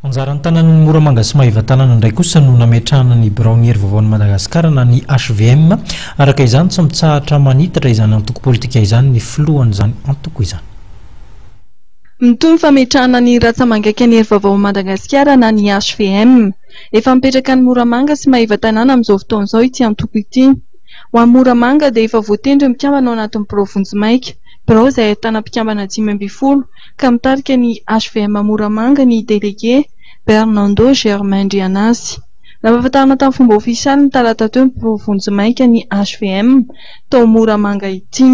Anjaran'ny tanàn'ny Moramanga sy Maheva-Tanàna indray kosa no nametrahana ny birao ny hery vaovao ny Madagasikara na ny HVM. Araka izany tsy mitsahatra manitatra izany antoko politika izany ny filohan'izany antoko izany. Mitombo fametrahana ny ratsamangaiky ny hery vaovao Madagasikara na ny HVM. Efa mipetraka ny Moramanga sy Maheva-Tanàna amin'izao fotoan'izao ity antoko ity. Ho an'ny Moramanga dia efa voatendry mpikambana ao anatin'ny provinsi maika. Birao izay ahitana mpikambana 520 ka mitarika ny HVM Moramanga ny délégué Bernardo Germain Drianasy. Nampahafantarina tamin'ny fomba ofisialy ny talata teo ny provinsi maika ny HVM tao Moramanga ity.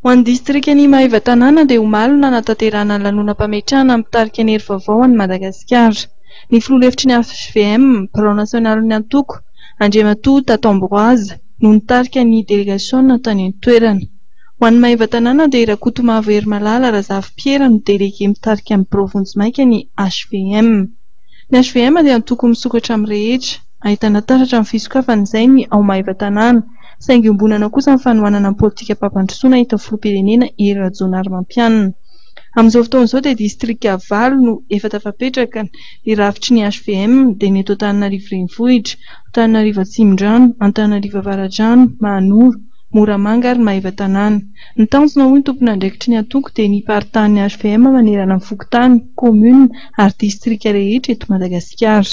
Ho an'ny distrikan'ny Maheva-Tanàna dia omaly nanatanterahana ny lanonam-pametrahana mitarika ny hery vaovao an'i Madagasikara. Ny filoha-hevitry ny HVM, birao nasionaly ny antoko, Andriamatoa Tato-Ambroise no nitarika ny délégation tany an-toerana. Ho an'ny Maheva-Tanàna dia Rakoto Mavohery Malala Razafy Piera no délégué mitarika ny provinsi maika ny HVM. Ny HVM dia antoko misokatra amin'ny rehetra, ahitana taratra amin'ny fisokafan'izay ny ao Maheva-Tanàna, saingy ombonana kosa ny fanohanana ny politika am-papandrosoana hita filoham-pirenena Hery Rajaonarimampianina. Amin'izao fotoan'izao dia distrika 8 no efa tafapetraka. Ny rafitry ny HVM dia ny eto Antananarivo renivohitra, Antananarivo Atsimondrano, Antananarivo Avaradrano, Mahanoro, Moramanga ary Maheva-Tanàna. Ny tanjona hoy ny tompon'andraikitry ny antoko dia ny paritahan'ny HVM manerana ny fokontany, commune ary distrika rehetra eto Madagasikara.